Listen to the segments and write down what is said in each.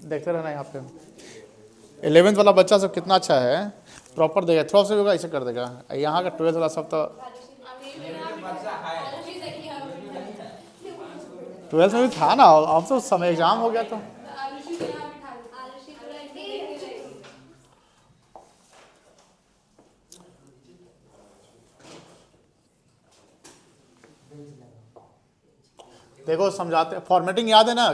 देखते रहना यहाँ पे। 11th वाला बच्चा सब कितना अच्छा है, प्रॉपर देगा, थ्रो से भी होगा, ऐसे कर देगा। यहाँ का 12th वाला सब तो 12th में भी था ना, अब तो समय एग्जाम हो गया तो। देखो समझाते, फॉर्मेटिंग याद है ना?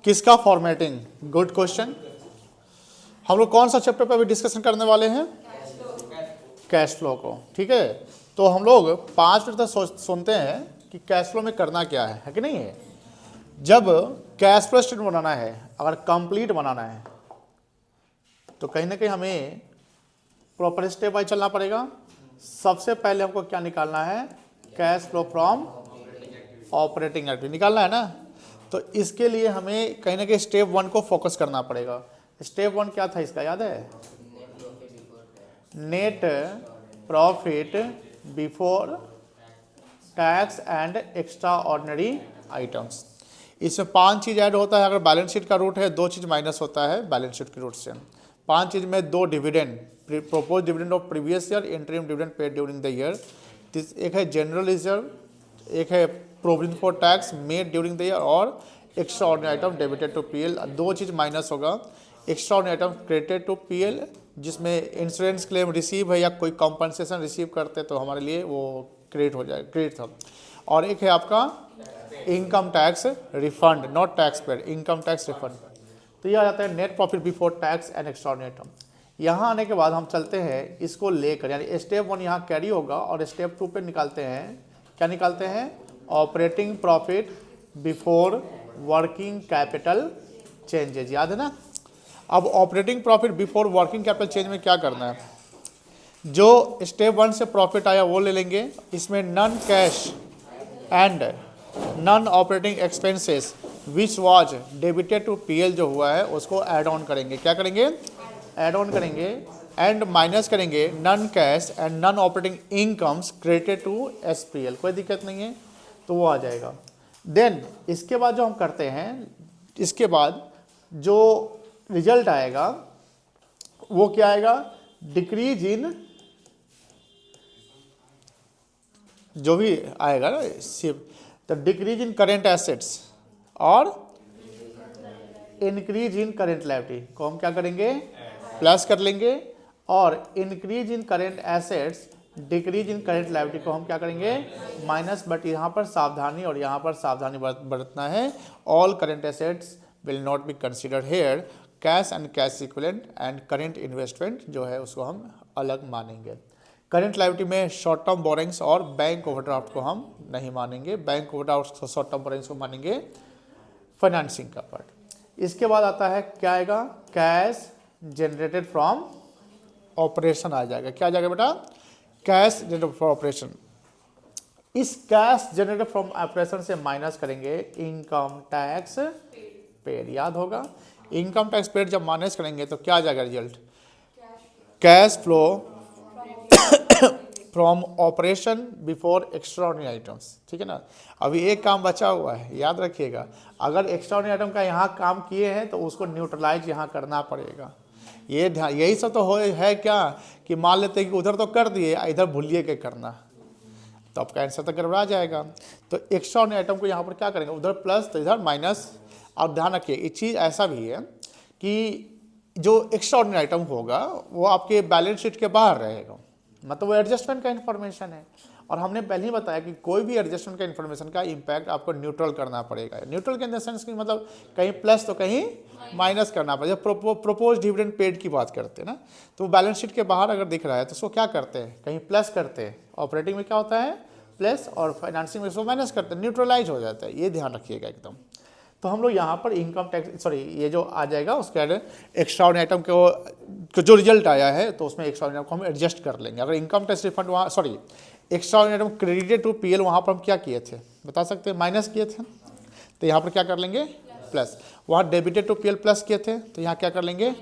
किसका फॉर्मेटिंग? Good question. हम लोग कौन सा चैप्टर पे अभी डिस्कशन करने वाले हैं? कैश फ्लो को। ठीक है, तो हम लोग 5 मिनट तक सुनते हैं कि कैश फ्लो में करना क्या है कि नहीं है। जब कैश फ्लो स्टेटमेंट बनाना है, अगर कंप्लीट बनाना है, तो कहीं ना कहीं हमें प्रॉपर स्टेप बाय चलना पड़ेगा। सबसे पहले हमको क्या निकालना है? Cash flow from operating activity निकालना है ना। तो इसके लिए हमें कहीं ना कहीं स्टेप 1 को फोकस करना पड़ेगा। स्टेप 1 क्या था इसका, याद है? Net profit before tax and extra ordinary items. इसमें 5 चीज़ ऐड होता है। अगर बैलेंस शीट का रूट है, 2 चीज़ माइनस होता है बैलेंस शीट के रूट से। 5 चीज़ में 2 dividend, propose dividend of previous year, interim dividend paid during the year. एक है जनरल रिजर्व, एक है provision for tax made during the year, और extraordinary item debited to PL. 2 चीज़ माइनस होगा। Extraordinary item credited to PL, जिसमें insurance claim receive है या कोई कॉम्पनसेशन रिसीव करते तो हमारे लिए वो क्रेडिट हो जाए, क्रेडिट था। और एक है आपका income tax refund, not tax paid, income tax refund. तो ये आ जाता है net profit before tax and extra ordinary item. यहाँ आने के बाद हम चलते हैं इसको लेकर, यानी स्टेप 1 यहाँ कैरी होगा और स्टेप 2 पे निकालते हैं। क्या निकालते हैं? Operating profit before working capital changes. याद है ना? अब operating profit before working capital change में क्या करना है? जो स्टेप 1 से प्रॉफिट आया वो ले लेंगे। इसमें non cash and non operating expenses which was debited to PL जो हुआ है उसको ऐड ऑन करेंगे। क्या करेंगे? ऐड ऑन करेंगे एंड माइनस करेंगे non cash and non operating incomes credited to SPL. कोई दिक्कत नहीं है, तो वो आ जाएगा। देन इसके बाद जो हम करते हैं, इसके बाद जो रिजल्ट आएगा वो क्या आएगा? डिक्रीज इन, जो भी आएगा ना सिर्फ, तो डिक्रीज इन करेंट एसेट्स और इंक्रीज इन करेंट लायबिलिटी को हम क्या करेंगे? प्लस कर लेंगे। और increase in current assets, decrease in current liability को हम क्या करेंगे? माइनस। बट यहाँ पर सावधानी, और यहाँ पर सावधानी बरतना है। All current assets will not be considered here. Cash and cash equivalent and current investment जो है उसको हम अलग मानेंगे। करेंट लायबिलिटी में शॉर्ट टर्म बोरिंग्स और बैंक ओवरड्राफ्ट को हम नहीं मानेंगे। Bank overdraft, short term borrowings को मानेंगे फाइनेंसिंग का पार्ट। इसके बाद आता है क्या आएगा? कैश जनरेटेड फ्रॉम ऑपरेशन आ जाएगा। क्या आ जाएगा बेटा? Cash generated from operation. इस कैश जनरेटेड फ्रॉम ऑपरेशन से माइनस करेंगे इनकम टैक्स पेड। याद होगा, इनकम टैक्स पेड जब माइनस करेंगे तो क्या आ जाएगा result? Cash flow from operation before extraordinary items. ठीक है ना? अभी एक काम बचा हुआ है, याद रखिएगा। अगर एक्स्ट्राऑर्डिनरी आइटम का यहाँ काम किए हैं तो उसको न्यूट्रलाइज यहाँ करना पड़ेगा। ये ध्यान, यही सब तो हो है क्या कि मान लेते हैं कि उधर तो कर दिए, इधर भूलिए के करना, तो आपका आंसर तो गड़बड़ा जाएगा। तो एक्स्ट्राऑर्डिनरी आइटम को यहाँ पर क्या करेंगे? उधर प्लस तो इधर माइनस। और ध्यान रखिए एक चीज़ ऐसा भी है कि जो एक्स्ट्राऑर्डिनरी आइटम होगा वो आपके बैलेंस शीट के बाहर रहेगा, मतलब वो एडजस्टमेंट का इन्फॉर्मेशन है। और हमने पहले ही बताया कि कोई भी एडजस्टमेंट का इन्फॉर्मेशन का इम्पैक्ट आपको न्यूट्रल करना पड़ेगा। न्यूट्रल के इन द सेंस कि मतलब कहीं प्लस तो कहीं माइनस करना पड़ेगा। प्रोपोज डिविडेंड पेड की बात करते हैं ना, तो बैलेंस शीट के बाहर अगर दिख रहा है तो उसको क्या करते हैं? कहीं प्लस करते हैं। ऑपरेटिंग में क्या होता है? प्लस, और फाइनेंसिंग में उसको माइनस करते हैं, न्यूट्रलाइज हो जाता है। ये ध्यान रखिएगा एकदम। तो हम लोग यहाँ पर इनकम टैक्स, सॉरी, ये जो आ जाएगा उसके एक्स्ट्राऑर्डिनरी आइटम को जो रिजल्ट आया है तो उसमें एक्स्ट्राऑर्डिनरी आइटम को हम एडजस्ट कर लेंगे। अगर इनकम टैक्स रिफंड वहाँ, sorry, extraordinary item credited to PL, वहाँ पर हम क्या किए थे बता सकते हैं? माइनस किए थे। तो यहाँ पर क्या कर लेंगे? प्लस। वहाँ डेबिटेड टू पीएल प्लस किए थे, तो यहाँ क्या कर लेंगे?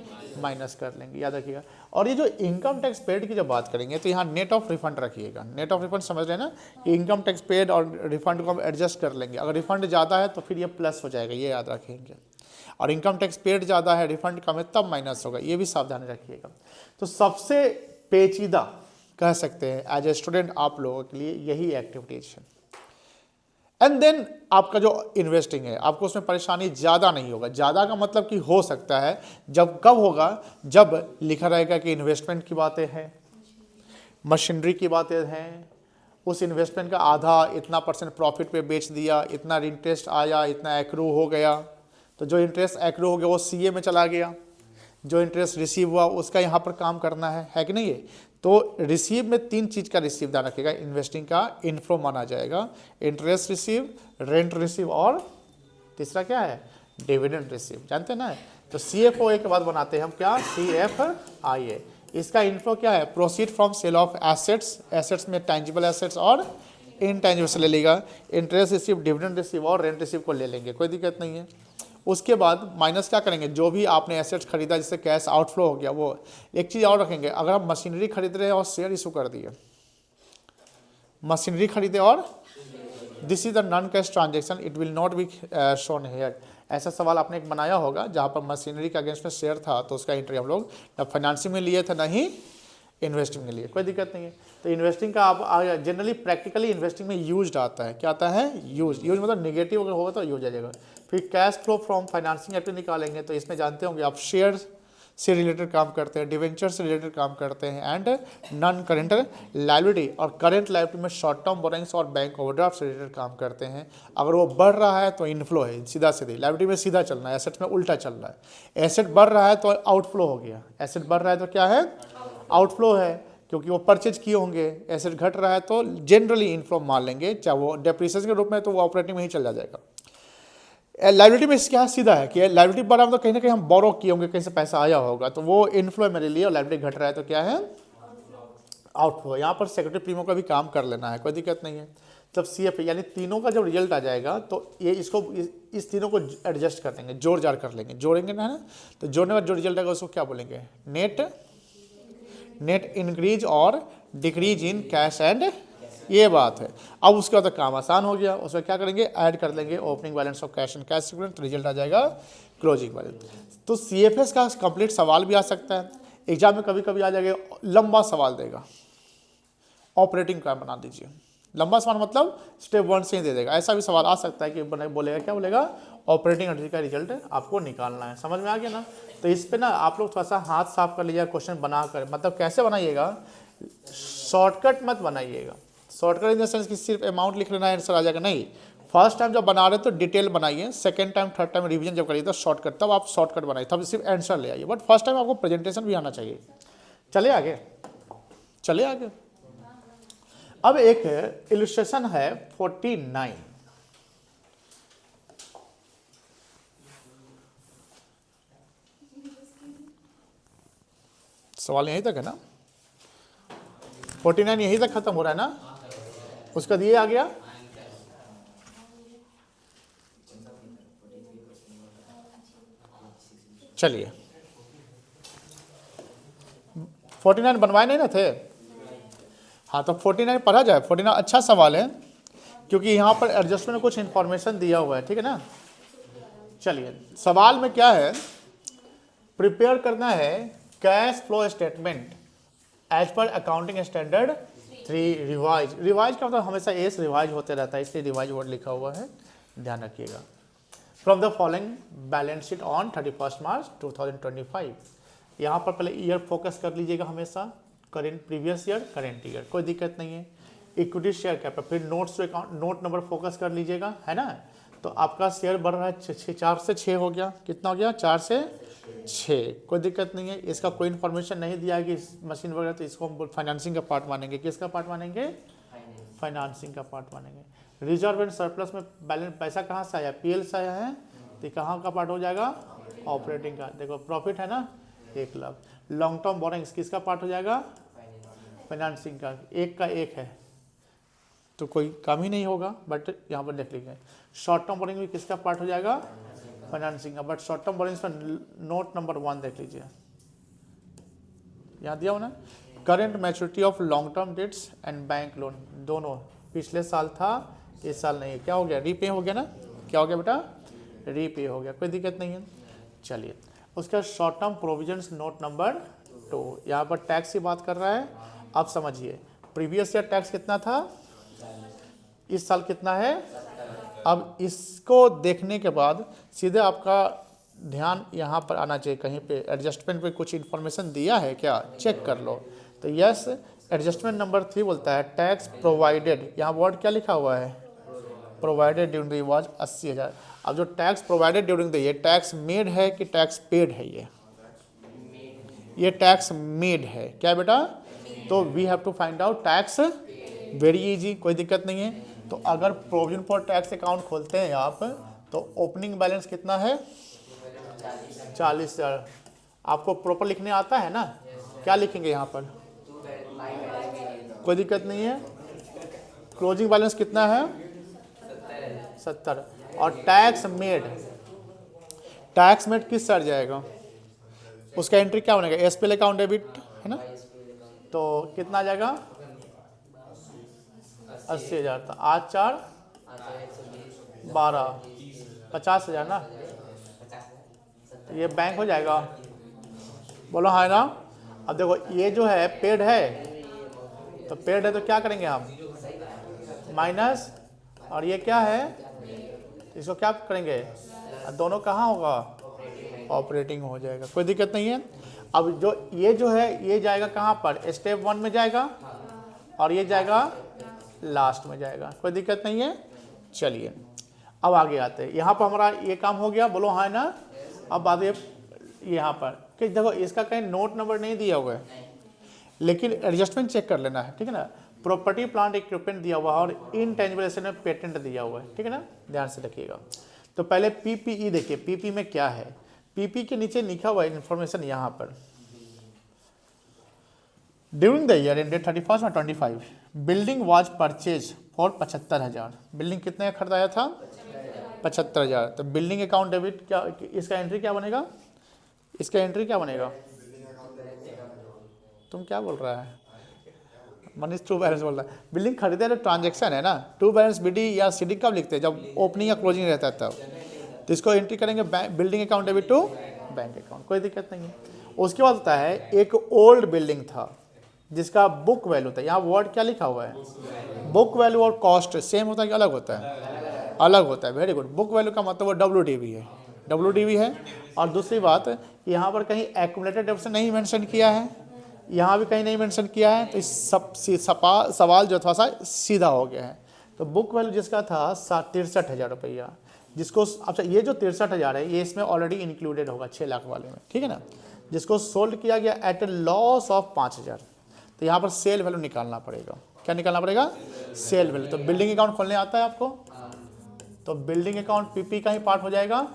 माइनस कर लेंगे। याद रखिएगा। और ये जो इनकम टैक्स पेड की जब बात करेंगे तो यहाँ नेट ऑफ रिफंड रखिएगा। नेट ऑफ रिफंड समझ रहे हैं ना, कि इनकम टैक्स पेड और रिफंड को हम एडजस्ट कर लेंगे। अगर रिफंड ज़्यादा है तो फिर ये प्लस हो जाएगा, ये याद रखेंगे, और इनकम टैक्स पेड ज़्यादा है रिफंड कम है तब माइनस होगा, ये भी सावधानी रखिएगा। तो सबसे पेचीदा कह सकते हैं एज ए स्टूडेंट आप लोगों के लिए यही एक्टिविटीज है। एंड देन आपका जो इन्वेस्टिंग है आपको उसमें परेशानी ज़्यादा नहीं होगा। ज़्यादा का मतलब कि हो सकता है जब कब होगा, जब लिखा रहेगा कि इन्वेस्टमेंट की बातें हैं, मशीनरी की बातें हैं, उस इन्वेस्टमेंट का आधा इतना % प्रॉफिट पे बेच दिया, इतना इंटरेस्ट आया, इतना एक्रू हो गया, तो जो इंटरेस्ट एक्रू हो गया वो सीए में चला गया, जो इंटरेस्ट रिसीव हुआ उसका यहाँ पर काम करना है कि नहीं है। तो रिसीव में 3 चीज़ का रिसीव ध्यान रखिएगा, इन्वेस्टिंग का इन्फ्लो माना जाएगा, इंटरेस्ट रिसीव, रेंट रिसीव और तीसरा क्या है, डिविडेंड रिसीव, जानते हैं ना। तो CFOA के बाद बनाते हैं हम क्या, CFIA। इसका इन्फ्लो क्या है, proceed from sale of assets, assets में टेंजिबल एसेट्स और इनटेंजिबल ले लेगा, इंटरेस्ट रिसीव, डिविडेंड रिसीव और रेंट रिसीव को ले लेंगे, कोई दिक्कत नहीं है। उसके बाद माइनस क्या करेंगे, जो भी आपने एसेट्स खरीदा जिससे कैश आउटफ्लो हो गया वो। एक चीज़ और रखेंगे, अगर आप मशीनरी खरीद रहे हैं और शेयर इशू कर दिए, मशीनरी खरीदे और this is the non cash transaction, it will not be shown here. ऐसा सवाल आपने एक बनाया होगा जहाँ पर मशीनरी के अगेंस्ट में शेयर था, तो उसका एंट्री हम लोग ना फाइनेंसिंग में लिए थे ना ही इन्वेस्टिंग में लिए, कोई दिक्कत नहीं है। तो इन्वेस्टिंग का आप जनरली प्रैक्टिकली इन्वेस्टिंग में यूज आता है, क्या आता है, यूज मतलब नेगेटिव अगर होगा तो यूज आ जाएगा। फिर cash flow from financing activity निकालेंगे, तो इसमें जानते होंगे आप शेयर से रिलेटेड काम करते हैं, डिवेंचर से रिलेटेड काम करते हैं, एंड नॉन करेंट लायबिलिटी और करेंट लायबिलिटी में शॉर्ट टर्म बोरोइंग्स और बैंक ओवरड्राफ्ट से रिलेटेड काम करते हैं। अगर वो बढ़ रहा है तो इनफ्लो है, सीधा सीधी लायबिलिटी में सीधा चलना है, एसेट में उल्टा चल रहा है। एसेट बढ़ रहा है तो आउटफ्लो हो गया, एसेट बढ़ रहा है तो क्या है, आउटफ्लो है, क्योंकि वो परचेज किए होंगे। एसेट घट रहा है तो जनरली इनफ्लो मान लेंगे, चाहे वो डेप्रिसिएशन के रूप में तो वो ऑपरेटिंग में ही चल जाएगा। लायबिलिटी में क्या सीधा है कि लायबिलिटी बढ़ा तो कहीं ना कहीं हम बोरो किए होंगे, कहीं से पैसा आया होगा, तो वो इनफ्लो मेरे लिए, और लायबिलिटी घट रहा है तो क्या है, आउटफ्लो। यहाँ पर सेक्रेटरी प्रीमो का भी काम कर लेना है, कोई दिक्कत नहीं है। जब CF यानी तीनों का जब रिजल्ट आ जाएगा तो ये इसको इस तीनों को एडजस्ट कर देंगे, जोड़ जाड़ कर लेंगे, जोड़ेंगे ना, तो जोड़ने बाद जो रिजल्ट आएगा उसको क्या बोलेंगे, नेट इंक्रीज और डिक्रीज इन कैश एंड, ये बात है। अब उसके बाद काम आसान हो गया, उसमें क्या करेंगे, ऐड कर लेंगे opening balance of cash and cash equivalent, तो रिजल्ट आ जाएगा क्लोजिंग बैलेंस। तो CFS का कंप्लीट सवाल भी आ सकता है एग्जाम में, कभी कभी आ जाएगा, लंबा सवाल देगा, ऑपरेटिंग का बना दीजिए। लंबा सवाल मतलब स्टेप 1 से ही दे देगा, ऐसा भी सवाल आ सकता है कि बोलेगा, क्या बोलेगा, ऑपरेटिंग एंट्री का रिजल्ट आपको निकालना है। समझ में आ गया ना। तो इस पे ना आप लोग थोड़ा सा हाथ साफ कर लीजिएगा, क्वेश्चन बना कर, मतलब कैसे बनाइएगा, शॉर्टकट मत बनाइएगा। शॉर्टकट इन द सेंस कि सिर्फ अमाउंट लिख लेना आंसर आ जाएगा, नहीं। फर्स्ट टाइम जब बना रहे तो डिटेल बनाइए, second time third time revision जब करिए तो शॉर्टकट, तब आप शॉर्टकट बनाइए, तब सिर्फ आंसर ले आइए। बट फर्स्ट टाइम आपको प्रेजेंटेशन भी आना चाहिए। चले आगे, चले आगे। अब एक इलस्ट्रेशन है 49, सवाल यहीं तक है ना, 49 यहीं तक खत्म हो रहा है ना, उसका दिए आ गया। चलिए 49 बनवाए नहीं ना थे, हाँ तो 49 पढ़ा जाए। 49 अच्छा सवाल है क्योंकि यहाँ पर एडजस्टमेंट में कुछ इंफॉर्मेशन दिया हुआ है, ठीक है ना। चलिए सवाल में क्या है, प्रिपेयर करना है cash flow statement as per accounting standard 3 revise. Revise का मतलब हमेशा एस रिवाइज होते रहता है, इसलिए रिवाइज वर्ड लिखा हुआ है, ध्यान रखिएगा। From the following balance sheet on 31 March 2025। यहाँ पर पहले ईयर फोकस कर लीजिएगा हमेशा, current previous year current year, कोई दिक्कत नहीं है। इक्विटी शेयर कैपिटल, फिर notes to account, note number focus कर लीजिएगा, है ना। तो आपका शेयर बढ़ रहा है 4 से 6 हो गया, कितना हो गया, 4 से 6, कोई दिक्कत नहीं है। इसका कोई इन्फॉर्मेशन नहीं दिया है कि मशीन वगैरह, तो इसको हम फाइनेंसिंग का पार्ट मानेंगे। किसका पार्ट मानेंगे, फाइनेंसिंग का पार्ट मानेंगे। रिजर्व एंड सरप्लस में बैलेंस पैसा कहाँ से आया, PL से आया है, तो कहाँ का पार्ट हो जाएगा, ऑपरेटिंग का। देखो प्रॉफिट है ना 1 लाख। लॉन्ग टर्म बोरोइंग्स किसका पार्ट हो जाएगा, फाइनेंसिंग का, एक का एक है तो कोई काम ही नहीं होगा, बट यहाँ पर देख लीजिए। शॉर्ट टर्म बोरिंग भी किसका पार्ट हो जाएगा, फाइनेंसिंग का, बट शॉर्ट टर्म बोरिंग्स में नोट नंबर 1 देख लीजिए, यहाँ दिया हो ना, current maturity of long term debts and bank loan, दोनों पिछले साल था, इस साल नहीं है, क्या हो गया, रीपे हो गया ना, क्या हो गया बेटा, रीपे हो गया, कोई दिक्कत नहीं है। चलिए उसका short term provisions note number 2, यहाँ पर टैक्स की बात कर रहा है। अब समझिए प्रीवियस ईयर टैक्स कितना था, इस साल कितना है। अब इसको देखने के बाद सीधे आपका ध्यान यहाँ पर आना चाहिए, कहीं पे एडजस्टमेंट पे कुछ इन्फॉर्मेशन दिया है क्या, चेक कर लो। तो यस, एडजस्टमेंट नंबर 3 बोलता है टैक्स प्रोवाइडेड, यहाँ वर्ड क्या लिखा हुआ है, provided during the year was 80,000। अब जो tax provided during the year, tax made है कि टैक्स पेड है, ये टैक्स मेड है क्या बेटा। तो we have to find out tax, very easy, कोई दिक्कत नहीं है। तो अगर प्रोविजन फॉर टैक्स अकाउंट खोलते हैं आप, तो ओपनिंग बैलेंस कितना है, 40,000। आपको प्रॉपर लिखने आता है ना, क्या लिखेंगे यहाँ पर, कोई दिक्कत नहीं है। क्लोजिंग बैलेंस कितना है, 70। और टैक्स मेड, टैक्स मेड किस सर जाएगा, उसका एंट्री क्या बनेगा, एसपीएल अकाउंट डेबिट है ना, तो कितना आ जाएगा, 80,000 था, आज 4 12 50,000 ना, ये बैंक हो जाएगा, बोलो हाँ ना। अब देखो ये जो है पेड है, तो पेड है तो क्या करेंगे हम, माइनस, और ये क्या है, इसको क्या करेंगे, दोनों कहाँ होगा, ऑपरेटिंग हो जाएगा, कोई दिक्कत नहीं है। अब जो है ये जाएगा कहाँ पर, स्टेप 1 में जाएगा, और ये जाएगा लास्ट में जाएगा, कोई दिक्कत नहीं है। चलिए अब आगे आते हैं, यहाँ पर हमारा ये काम हो गया, बोलो हाँ ना। अब बात ये यहाँ पर कि देखो इसका कहीं नोट नंबर नहीं दिया हुआ है, लेकिन एडजस्टमेंट चेक कर लेना है, ठीक है ना। प्रॉपर्टी प्लांट इक्विपमेंट दिया हुआ है और इनटेंजिबल एसेट में पेटेंट दिया हुआ है, ठीक है ना, ध्यान से रखिएगा। तो पहले पीपीई देखिए, पीपी में क्या है, पीपी के नीचे लिखा हुआ है इन्फॉर्मेशन यहाँ पर, ड्यूरिंग द ईयर एंडेड 31 और 25 building was purchase for 75,000। Building कितने का खरीदाया था, 75,000। तो बिल्डिंग अकाउंट डेबिट क्या, इसका एंट्री क्या बनेगा, इसका एंट्री क्या बनेगा, तुम क्या बोल रहा है मनीष, ट्रू बैलेंस बोल रहा है। बिल्डिंग खरीदे तो ट्रांजेक्शन है ना, ट्रू बैलेंस बीडी या सीडी कब लिखते हैं, जब ओपनिंग या क्लोजिंग रहता है तब, तो इसको एंट्री करेंगे building account debit to bank account, कोई दिक्कत नहीं है। उसके बाद होता है एक ओल्ड बिल्डिंग था जिसका बुक वैल्यू था, यहाँ वर्ड क्या लिखा हुआ है, बुक वैल्यू और कॉस्ट सेम होता है कि अलग होता है, अलग होता है, वेरी गुड। बुक वैल्यू का मतलब वो WDV है, WDV है। और दूसरी बात, यहाँ पर कहीं एक्यूमुलेटेड डेप्ट नहीं मेंशन किया है, यहाँ भी कहीं नहीं मेंशन किया है, तो इस सवाल जो था सा सीधा हो गया है। तो बुक वैल्यू जिसका था 63,000 रुपया, जिसको, अच्छा ये जो 63,000 है ये इसमें ऑलरेडी इंक्लूडेड होगा 6 लाख वाले में, ठीक है ना, जिसको सोल्ड किया गया एट ए लॉस ऑफ 5,000। तो यहाँ पर सेल वैल्यू निकालना पड़ेगा, क्या निकालना पड़ेगा, सेल वैल्यू। तो बिल्डिंग अकाउंट खोलने आता है आपको, तो बिल्डिंग अकाउंट पीपी का ही पार्ट हो जाएगा।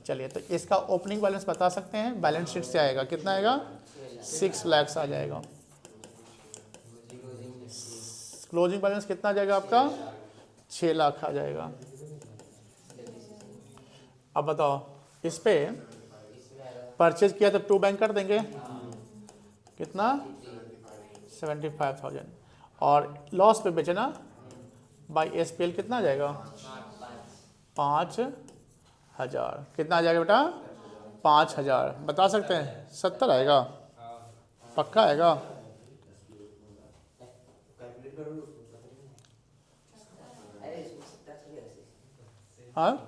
चलिए तो इसका ओपनिंग बैलेंस बता सकते हैं, बैलेंस शीट से आएगा, कितना आएगा, 6 लाख आ जाएगा। क्लोजिंग बैलेंस कितना आ जाएगा आपका, 6 लाख आ जाएगा। अब बताओ इस पे परचेज किया तो टू बैंक कर देंगे, कितना, 75,000। और लॉस पे बेचना बाई SPL कितना आ जाएगा, 5,000। कितना आ जाएगा बेटा, 5,000। बता सकते हैं 70 आएगा, पक्का आएगा, हाँ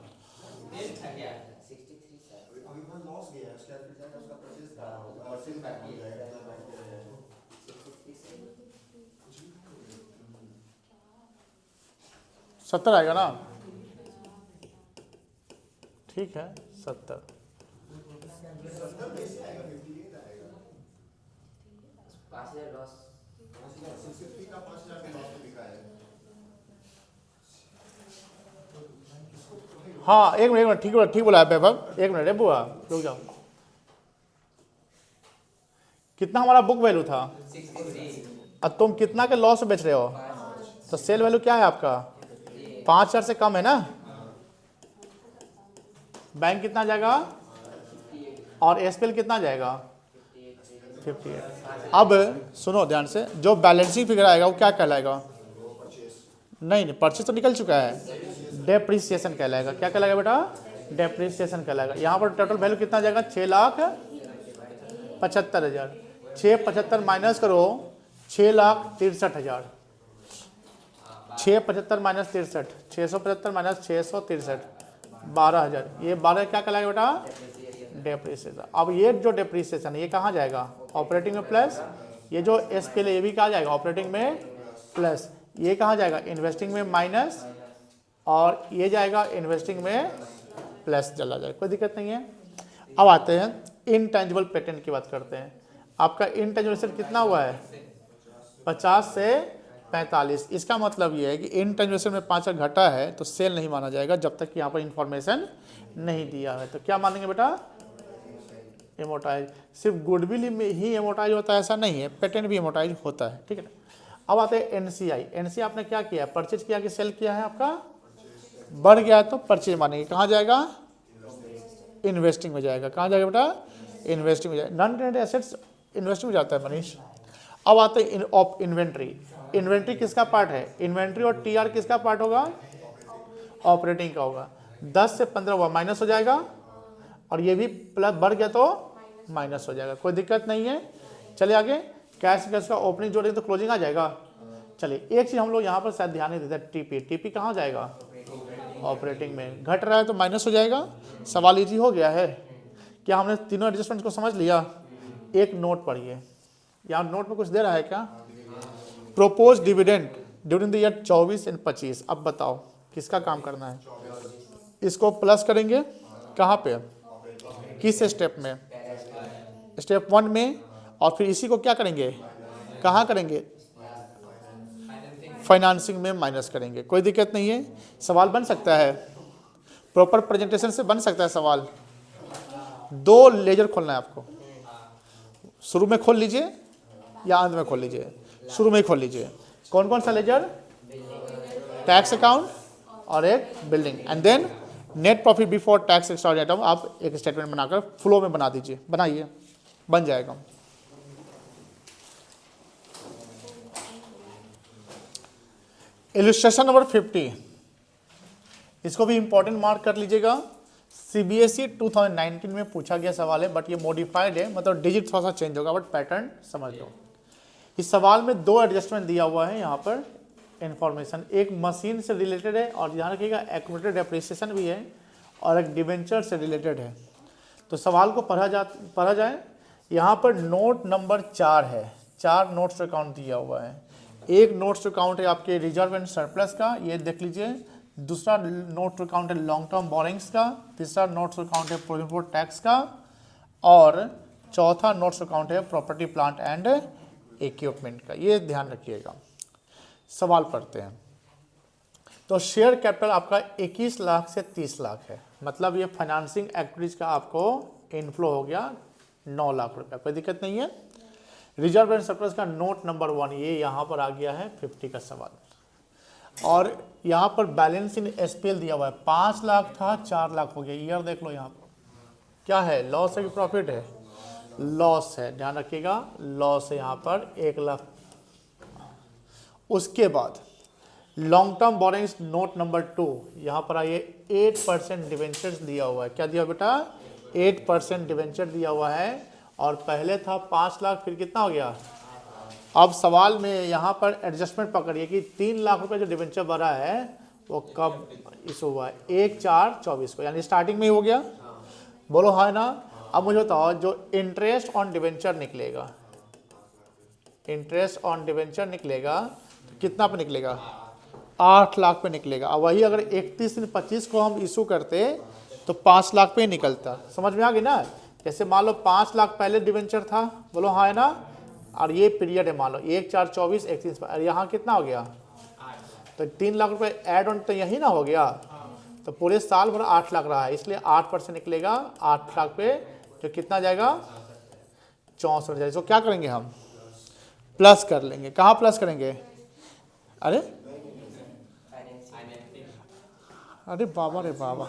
सत्तर आएगा ना, ठीक है 70। हाँ एक मिनट ठीक बोला है वैभव, एक मिनट है बुआ, रुक जाओ। कितना हमारा बुक वैल्यू था, अब तुम कितना के लॉस बेच रहे हो, तो सेल वैल्यू क्या है आपका, 5,000 से कम है ना। बैंक कितना जाएगा और SPL कितना जाएगा, 58। अब सुनो ध्यान से, जो बैलेंसिंग फिगर आएगा वो क्या कहलाएगा? नहीं, परचेज तो निकल चुका है, डेप्रिसिएशन कहलाएगा। क्या कहलाएगा बेटा? डेप्रिसिएशन कहलाएगा। यहाँ पर टोटल वैल्यू कितना जाएगा? 6,75,000। 675 माइनस करो 6,63,000। 675 माइनस 63, 675 माइनस 663, 12,000। ये 12 क्या कहलाएगा बेटा? डेप्रिसिएशन। अब ये जो डेप्रिसिएशन है ये कहाँ जाएगा? ऑपरेटिंग में प्लस। ये जो एस के लिए ये भी कहाँ जाएगा? ऑपरेटिंग में प्लस। ये कहाँ जाएगा? इन्वेस्टिंग में माइनस, और ये जाएगा इन्वेस्टिंग में प्लस चला जाएगा, कोई दिक्कत नहीं है। अब आते हैं इनटेंजिबल पेटेंट की बात करते हैं। आपका इनटेंजिबल कितना हुआ है? 50 से 45। इसका मतलब ये है कि इनटेंजिबल में 5 घटा है तो सेल नहीं माना जाएगा जब तक कि यहाँ पर इंफॉर्मेशन नहीं दिया है। तो क्या मानेंगे बेटा? एमोटाइज। सिर्फ गुडविल में ही एमोटाइज होता है ऐसा नहीं है, पेटेंट भी एमोटाइज होता है, ठीक है। अब आते हैं एनसीआई। एनसीआई आपने क्या किया? परचेज किया कि सेल किया है? आपका बढ़ गया है तो परचेज मानेंगे। कहाँ जाएगा? इन्वेस्टिंग में जाएगा। कहाँ जाएगा बेटा? इन्वेस्टिंग में जाएगा। नॉन करेंट एसेट्स इन्वेस्टिंग में जाता है मनीष। अब आते हैं इन्वेंट्री। इन्वेंट्री किसका पार्ट है? इन्वेंट्री और टीआर किसका पार्ट होगा? ऑपरेटिंग का होगा। 10 से 15 हुआ माइनस हो जाएगा, और ये भी प्लस बढ़ गया तो माइनस हो जाएगा, कोई दिक्कत नहीं है। चलिए आगे। कैश का ओपनिंग जोड़ेंगे तो क्लोजिंग आ जाएगा। चलिए एक चीज हम लोग यहाँ पर शायद ध्यान नहीं देते, टीपी। टीपी कहाँ जाएगा? ऑपरेटिंग में। घट रहा है तो माइनस हो जाएगा। सवाल इजी हो गया है। क्या हमने तीनों एडजस्टमेंट को समझ लिया? एक नोट पढ़िए, यहाँ नोट में कुछ दे रहा है क्या? Propose dividend during the year 24 and 25। अब बताओ किसका काम करना है? इसको प्लस करेंगे कहाँ पे? किस स्टेप में? स्टेप 1 में। और फिर इसी को क्या करेंगे? कहाँ करेंगे? फाइनेंसिंग में माइनस करेंगे, कोई दिक्कत नहीं है। सवाल बन सकता है, प्रॉपर प्रेजेंटेशन से बन सकता है सवाल। 2 लेजर खोलना है आपको। शुरू में खोल लीजिए या अंत में खोल लीजिए? शुरू में ही खोल लीजिए। कौन कौन सा लेजर? टैक्स अकाउंट और एक building. And then net profit before tax extraordinary item. आप एक स्टेटमेंट बनाकर फ्लो में बना दीजिए, बनाइए, बन जाएगा। इलस्ट्रेशन नंबर 50, इसको भी इंपॉर्टेंट मार्क कर लीजिएगा। सीबीएसई 2019 में पूछा गया सवाल है, बट ये मॉडिफाइड है, मतलब डिजिट थोड़ा सा चेंज होगा, बट पैटर्न समझ लो। इस सवाल में 2 एडजस्टमेंट दिया हुआ है यहाँ पर इंफॉर्मेशन। एक मशीन से रिलेटेड है, और ध्यान रखिएगा एक्यूमुलेटेड डेप्रिसिएशन भी है, और एक डिवेंचर से रिलेटेड है। तो सवाल को पढ़ा जाए। यहाँ पर नोट नंबर 4 है। 4 नोट्स अकाउंट दिया हुआ है। एक नोट्स अकाउंट है आपके रिजर्व एंड सरप्लस का, ये देख लीजिए। दूसरा नोट्स अकाउंट है लॉन्ग टर्म बोरिंग्स का। तीसरा नोट्स अकाउंट है प्रोविजन फॉर टैक्स का। और चौथा नोट्स अकाउंट है प्रॉपर्टी प्लांट एंड इक्विपमेंट का। ये ध्यान रखिएगा। सवाल पढ़ते हैं। तो शेयर कैपिटल आपका 21 लाख से 30 लाख है, मतलब ये फाइनेंसिंग एक्टिविटीज का आपको इनफ्लो हो गया 9 लाख रुपया, कोई दिक्कत नहीं है। रिजर्व एंड सरप्लस का नोट नंबर 1 ये यहाँ पर आ गया है 50 का सवाल। और यहाँ पर बैलेंस इन एसपीएल दिया हुआ है। 5 लाख था 4 लाख हो गया। ईयर देख लो यहाँ पर क्या है, लॉस है कि प्रॉफिट है? लॉस है, ध्यान रखिएगा, लॉस है यहाँ पर 1 लाख। उसके बाद long term borrowings note number 2 यहाँ पर आइए। 8% डिवेंचर्स दिया हुआ है। क्या दिया बेटा? 8% डिवेंचर दिया हुआ है। और पहले था 5 लाख, फिर कितना हो गया? अब सवाल में यहाँ पर एडजस्टमेंट पकड़िए कि 3 लाख रुपए जो डिवेंचर भरा है वो कब इशू हुआ है? 1/4/24 को, यानी स्टार्टिंग में ही हो गया। बोलो हाँ ना। अब मुझे बताओ, जो इंटरेस्ट ऑन डिवेंचर निकलेगा, इंटरेस्ट ऑन डिवेंचर निकलेगा तो कितना पे निकलेगा? 8 लाख पे निकलेगा। और वही अगर 31/25 को हम इशू करते तो 5 लाख पे निकलता। समझ में आ गई ना? जैसे मान लो 5 लाख पहले डिवेंचर था, बोलो हाँ है ना, और ये पीरियड है मान लो 1/4/24 31, और यहाँ कितना हो गया? तो 3 लाख रुपए ऐड ऑन तो यही ना हो गया। तो पूरे साल भर 8 लाख रहा है, इसलिए 8% निकलेगा 8 लाख पे, जो कितना जाएगा? 64 जाएगा। इसको क्या करेंगे हम? प्लस कर लेंगे। कहाँ प्लस करेंगे? अरे अरे बाबा रे बाबा,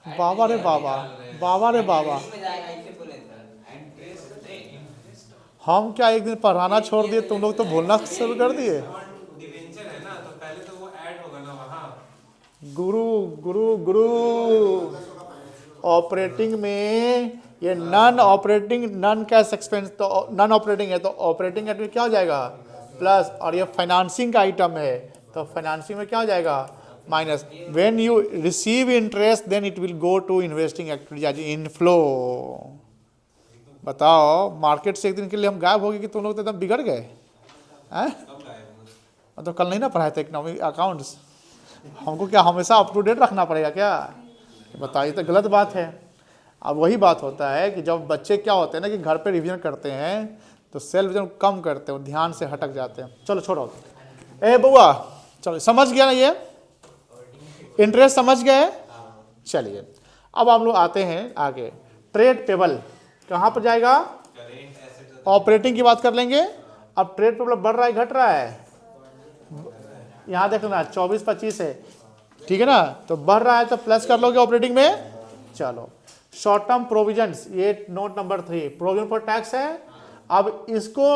बाबा रे बाबा, बाबा रे बाबा, हम क्या एक दिन पढ़ाना छोड़ दिए, तुम लोग तो बोलना शुरू कर दिए। डिवेंचर है ना, तो पहले तो वो ऐड होगा ना वहाँ। गुरु गुरु गुरु ऑपरेटिंग में ये non operating, non cash expense तो नॉन ऑपरेटिंग है, तो ऑपरेटिंग में क्या हो जाएगा प्लस, और ये फाइनेंसिंग का आइटम है तो फाइनेंसिंग में क्या हो जाएगा minus. When you receive interest then it will go to investing activity inflow. बताओ मार्केट से एक दिन के लिए हम गायब हो गए कि तुम लोग तो एकदम बिगड़ गए हैं। तो कल नहीं ना पढ़ाए थे इकोनॉमिक अकाउंट्स, हमको क्या हमेशा अप टू डेट रखना पड़ेगा क्या? बताइए, तो गलत बात है। अब वही बात होता है कि जब बच्चे क्या होते हैं ना कि घर पे रिवीजन करते हैं तो सेल्फ रिवीजन कम करते हैं, ध्यान से हटक जाते हैं। चलो छोड़ो, ए बुआ चलो, समझ गया ना ये इंटरेस्ट, समझ गए? चलिए अब हम लोग आते हैं आगे। ट्रेड पेबल कहाँ पर जाएगा? ऑपरेटिंग की बात कर लेंगे। अब ट्रेड पेबल बढ़ रहा है घट रहा है? यहाँ देख लेना 24-25 है, ठीक है ना, तो बढ़ रहा है तो प्लस कर लोगे ऑपरेटिंग में। चलो शॉर्ट टर्म प्रोविजंस, ये note number 3 provision for tax है। अब इसको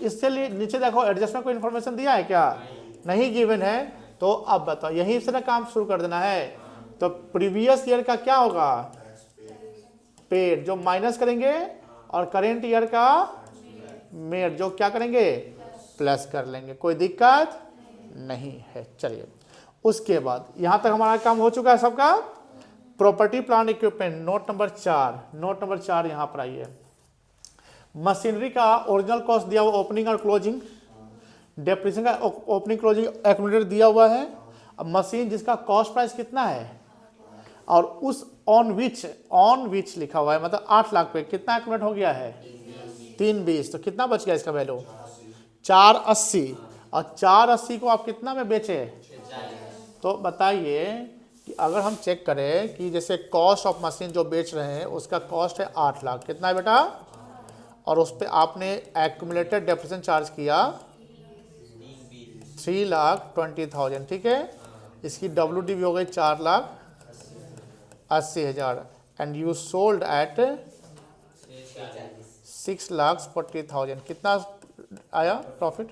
इससे नीचे देखो एडजस्टमेंट को इन्फॉर्मेशन दिया है क्या? नहीं गिवन है। तो अब बताओ यहीं से ना काम शुरू कर देना है। तो प्रीवियस ईयर का क्या होगा पेड, जो माइनस करेंगे, और करेंट ईयर का मेड, जो क्या करेंगे प्लस कर लेंगे। कोई दिक्कत नहीं है। चलिए उसके बाद यहां तक हमारा काम हो चुका है सबका। Property plant equipment note number 4, note number 4 यहां पर आइए। मशीनरी का ओरिजिनल कॉस्ट दिया हुआ ओपनिंग और क्लोजिंग, डेप्रिसिएशन का ओपनिंग क्लोजिंग एक्यूमुलेटर दिया हुआ है। अब मशीन जिसका कॉस्ट प्राइस कितना है और उस ऑन विच लिखा हुआ है, मतलब 8 लाख पे कितना एक्यूमुलेट हो गया है 320, तो कितना बच गया इसका वैल्यू 480। और 480 को आप कितना में बेचे? तो बताइए कि अगर हम चेक करें कि जैसे कॉस्ट ऑफ मशीन जो बेच रहे हैं उसका कॉस्ट है 8 लाख, कितना है बेटा, और उस पर आपने एक्यूमुलेटेड डेप्रिसिएशन चार्ज किया 3,20,000, ठीक है। इसकी WDV हो गई 4,80,000 एंड यू सोल्ड एट 6,40,000। कितना आया प्रॉफिट?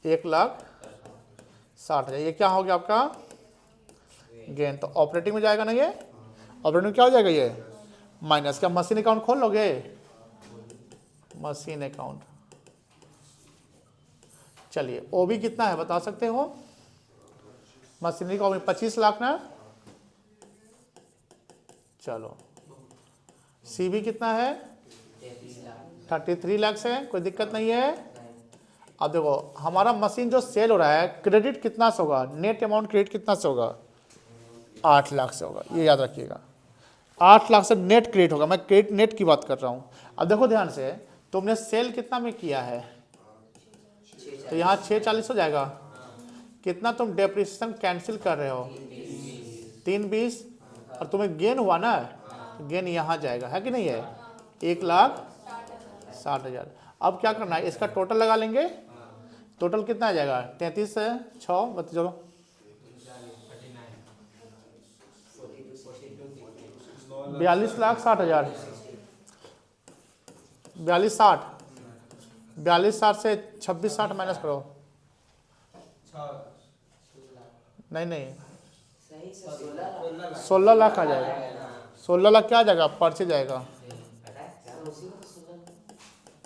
1,60,000। ये क्या हो गया आपका गेन। तो ऑपरेटिंग में जाएगा ना, ये ऑपरेटिंग में क्या हो जाएगा ये माइनस। क्या मशीन अकाउंट खोल लोगे? Machine account. चलिए ओबी कितना है बता सकते हो? मशीनरी का 25 लाख ना। चलो सीबी कितना है? 33 लाख है, कोई दिक्कत नहीं है। अब देखो हमारा मशीन जो सेल हो रहा है क्रेडिट कितना से होगा, नेट अमाउंट क्रेडिट कितना से होगा 8 लाख से होगा, ये याद रखिएगा। 8 लाख से नेट क्रेडिट होगा, मैं क्रेडिट नेट की बात कर रहा हूँ। अब देखो ध्यान से, तुमने सेल कितना में किया है तो यहाँ 640 हो जाएगा। कितना तुम डेप्रिसिएशन कैंसिल कर रहे हो 320, और तुम्हें गेन हुआ ना, गेन यहाँ जाएगा है कि नहीं है 1,60,000। अब क्या करना है, इसका टोटल लगा लेंगे। टोटल कितना आ जाएगा 33 से 6 बता चलो 42,60,000। 42,60 से 26,60 माइनस करो। नहीं 16 लाख आ जाएगा। 16 लाख क्या आ जाएगा पर्चे जाएगा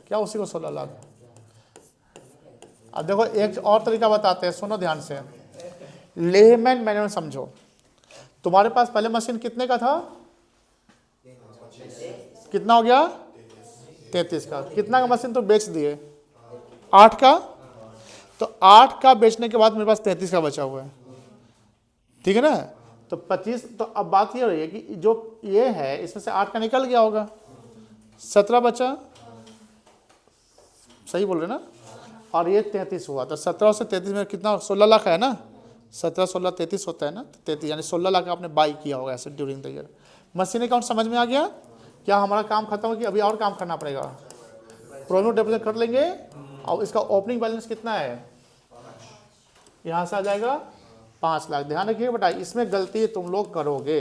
क्या उसी को 16 लाख। अब देखो एक और तरीका बताते हैं, सुनो ध्यान से, लेमैन मैनर में समझो। तुम्हारे पास पहले मशीन कितने का था, कितना हो गया 33 का। कितना का मशीन तो बेच दिए 8 का, तो 8 का बेचने के बाद मेरे पास 33 का बचा हुआ है, ठीक है ना। तो 25, तो अब बात ये हो रही है कि जो ये है इसमें से 8 का निकल गया होगा, 17 बचा, सही बोल रहे ना। और ये 33 हुआ, तो 17 से 33 में कितना 16 लाख है ना, 17 16 33 होता है ना, 33 यानी 16 लाख आपने बाई किया होगा ऐसे during the year. Machine account समझ में आ गया? क्या हमारा काम खत्म हो कि अभी और काम करना पड़ेगा? प्रोविजन डिपॉजिट कर लेंगे। और इसका ओपनिंग बैलेंस कितना है, यहाँ से आ जाएगा 5 लाख। ध्यान रखिए बेटा, इसमें गलती तुम लोग करोगे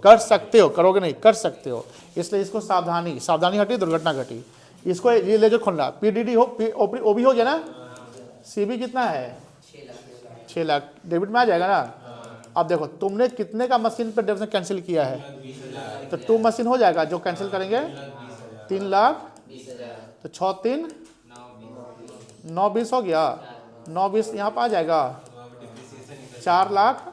कर सकते हो, करोगे नहीं, कर सकते हो। इसलिए इसको सावधानी, सावधानी हटी दुर्घटना घटी। इसको ये ले जो खुलना पीडीडी हो, ओबी हो गया ना, सीबी कितना है 6 लाख, डेबिट में आ जाएगा ना। अब देखो तुमने कितने का मशीन पर डेबिट कैंसिल किया है, तो 2 मशीन हो जाएगा जो कैंसिल करेंगे 3 लाख, तो 6 3 9 20 हो गया, 9 20 यहाँ पर आ जाएगा 4 लाख,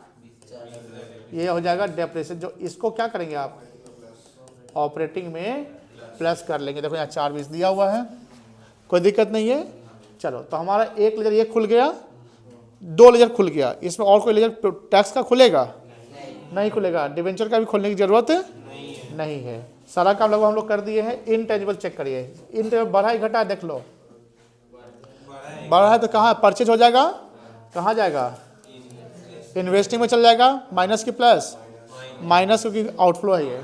ये हो जाएगा डेप्रेशन। जो इसको क्या करेंगे आप ऑपरेटिंग में प्लस कर लेंगे। देखो यहाँ 4 20 दिया हुआ है, कोई दिक्कत नहीं है। चलो तो हमारा एक लेजर ये खुल गया, 2 लेजर खुल गया। इसमें और कोई लेजर टैक्स का खुलेगा नहीं खुलेगा, डिवेंचर का भी खोलने की जरूरत नहीं है। सारा काम लगभग हम लोग कर दिए हैं। इनटेंजिबल चेक करिए, इनटेंजिबल बढ़ा ही घटा देख लो, बढ़ा है तो कहाँ परचेज हो जाएगा, कहाँ जाएगा इन्वेस्टिंग में चल जाएगा, माइनस की प्लस, माइनस क्योंकि आउटफ्लो है ये।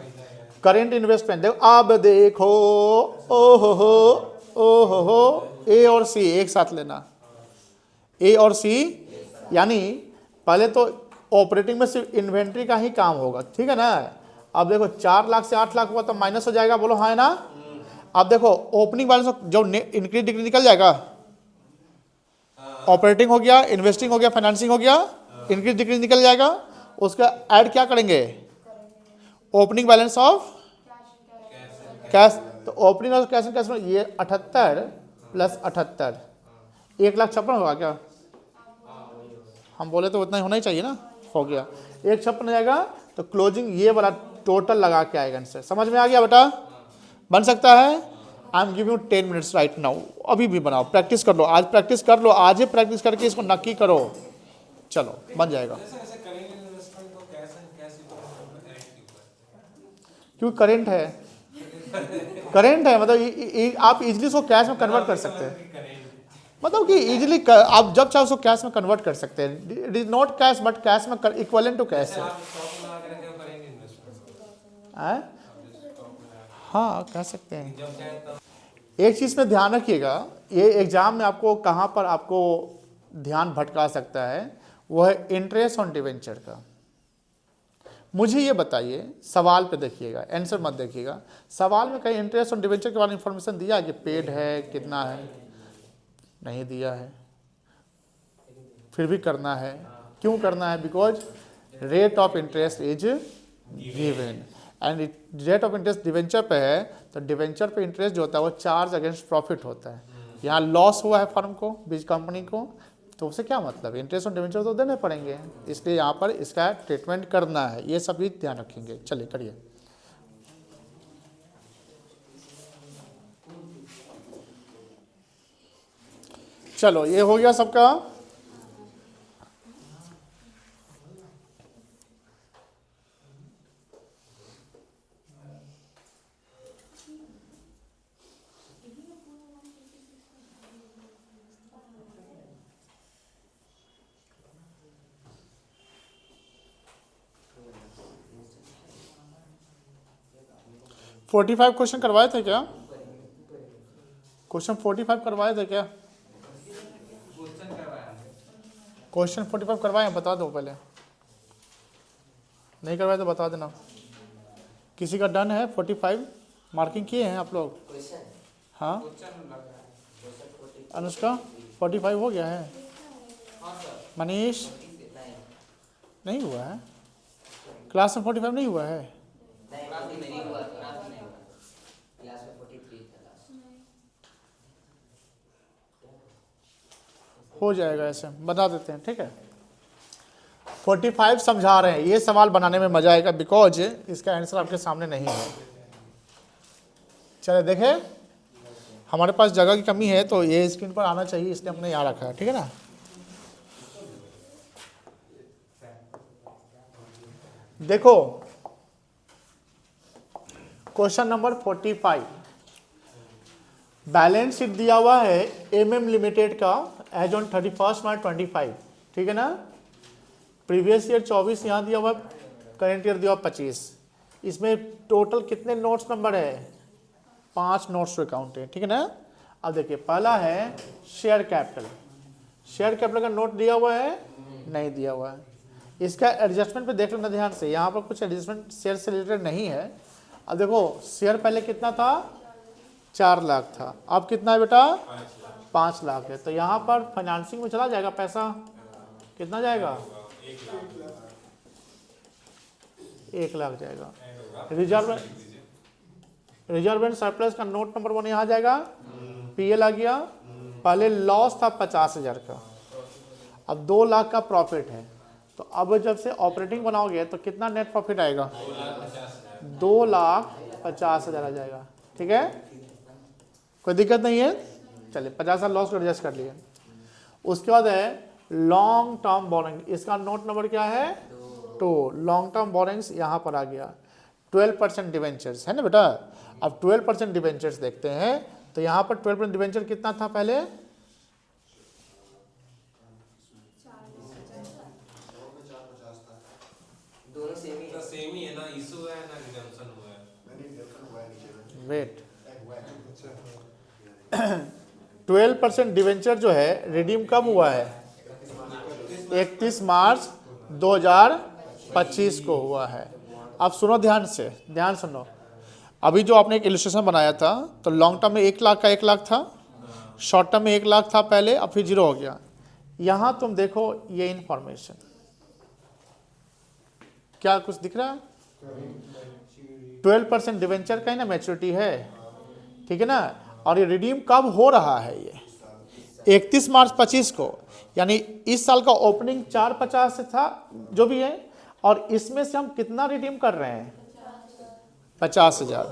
करेंट इन्वेस्टमेंट देखो, अब देखो ओ हो ए और सी एक साथ लेना, ए और सी, यानी पहले तो ऑपरेटिंग में सिर्फ इन्वेंट्री का ही काम होगा, ठीक है ना। अब देखो 4 लाख से 8 लाख हुआ तो माइनस हो जाएगा, बोलो हाँ है ना। अब देखो ओपनिंग बैलेंस जो इंक्रीज डिक्रीज निकल जाएगा, ऑपरेटिंग हो गया, इन्वेस्टिंग हो गया, फाइनेंसिंग हो गया, इंक्रीज डिक्रीज निकल जाएगा। उसका ऐड क्या करेंगे, ओपनिंग बैलेंस ऑफ कैश। तो ओपनिंग ऑफ कैश कैश में ये 78 प्लस 78 1,56,000 होगा क्या, हम बोले तो उतना ही होना ही चाहिए ना, हो गया 1,56,000 हो जाएगा। तो क्लोजिंग ये वाला टोटल लगा के आएगा आंसर। समझ में आ गया बेटा, बन सकता है। I am giving you 10 minutes right now, अभी भी बनाओ, प्रैक्टिस कर लो, आज प्रैक्टिस कर लो, आज ही प्रैक्टिस करके इसको नक्की करो, चलो बन जाएगा। क्योंकि करेंट है, करेंट है मतलब आप इजीली उसको कैश में कन्वर्ट कर सकते हैं, मतलब कि इजीली आप जब चाहे उसको कैश में कन्वर्ट कर सकते हैं। It is not cash but cash में इक्विवेलेंट टू कैश है। हाँ कह सकते हैं। एक चीज़ में ध्यान रखिएगा, ये एग्जाम में आपको कहाँ पर आपको ध्यान भटका सकता है, वो है इंटरेस्ट ऑन डिवेंचर का। मुझे ये बताइए, सवाल पे देखिएगा, आंसर मत देखिएगा। सवाल में कहीं इंटरेस्ट ऑन डिवेंचर के बारे में इंफॉर्मेशन दिया है कि पेड है, कितना है, नहीं दिया है, फिर भी करना है। क्यों करना है, because rate of interest is given and rate of interest debenture पे है, तो डिवेंचर पे इंटरेस्ट जो होता है वो चार्ज अगेंस्ट प्रॉफिट होता है। यहाँ लॉस हुआ है फर्म को, बीज कंपनी को, तो उससे क्या मतलब, इंटरेस्ट ऑन डिवेंचर तो देने पड़ेंगे, इसलिए यहाँ पर इसका ट्रीटमेंट करना है। ये सब भी ध्यान रखेंगे। चलिए करिए। चलो ये हो गया सबका। फोर्टी 45 क्वेश्चन करवाए थे क्या, क्वेश्चन 45 करवाए थे क्या, क्वेश्चन 45 करवाए, बता दो पहले, नहीं करवाए तो बता देना। किसी का डन है 45 मार्किंग किए हैं आप लोग? हाँ अनुष्का 45 हो गया है, मनीष नहीं हुआ है, क्लास में 45 नहीं हुआ है। हो जाएगा, ऐसे बता देते हैं, ठीक है। 45 समझा रहे हैं, ये सवाल बनाने में मजा आएगा बिकॉज इसका आंसर आपके सामने नहीं है। चले देखें, हमारे पास जगह की कमी है तो ये स्क्रीन पर आना चाहिए, इसलिए हमने यहाँ रखा है, ठीक है ना। देखो क्वेश्चन नंबर 45, बैलेंस शीट दिया हुआ है एमएम लिमिटेड का एज ऑन 31 मार्च 25, ठीक है ना। प्रीवियस ईयर 24 यहाँ दिया हुआ, करेंट ईयर दिया हुआ 25। इसमें टोटल कितने नोट्स नंबर है, 5 नोट्स टू अकाउंट है, ठीक है ना। अब देखिए पहला है शेयर कैपिटल, शेयर कैपिटल का नोट दिया हुआ है, नहीं दिया हुआ है। इसका एडजस्टमेंट पे देख लेना ध्यान से, यहाँ पर कुछ एडजस्टमेंट शेयर से रिलेटेड नहीं है। अब देखो शेयर पहले कितना था, 4 लाख था, अब कितना है बेटा 5 लाख है। तो यहाँ पर फाइनेंसिंग में चला जाएगा पैसा, कितना जाएगा 1 लाख जाएगा। रिजर्व एंड सरप्लस का नोट नंबर 1 यहाँ जाएगा, पीएल आ गया। पहले लॉस था 50,000 का, अब 2 लाख का प्रॉफिट है। तो अब जब से ऑपरेटिंग बनाओगे तो कितना नेट प्रॉफिट आएगा, 2,50,000 आ जाएगा। ठीक है, कोई दिक्कत नहीं है। चलिए 50,000 लॉस को एडजस्ट कर लिए। उसके बाद है लॉन्ग टर्म बोरिंग, इसका नोट नंबर क्या है 2। लॉन्ग टर्म बोरिंग्स यहाँ पर आ गया। 12% डिवेंचर्स है ना बेटा। अब 12% डिवेंचर्स देखते हैं, तो यहाँ पर 12% डिवेंचर कितना था पहले, दोनों सेम ही तो सेम ही है ना, इशू है ना रिडम्पशन हुआ है। वेट 12% डिवेंचर जो है रिडीम कब हुआ है, 31 मार्च 2025 को हुआ है। अब सुनो ध्यान से, ध्यान सुनो। अभी जो आपने एक इलस्ट्रेशन बनाया था, तो लॉन्ग टर्म में 1 लाख का 1 लाख था, शॉर्ट टर्म में 1 लाख था पहले, अब फिर 0 हो गया। यहाँ तुम देखो ये इंफॉर्मेशन, क्या कुछ दिख रहा है, 12% डिवेंचर का ही ना मैच्योरिटी है, ठीक है ना। और ये रिडीम कब हो रहा है, ये 31 मार्च 25 को, यानी इस साल का ओपनिंग 450 से था जो भी है, और इसमें से हम कितना रिडीम कर रहे हैं 50,000।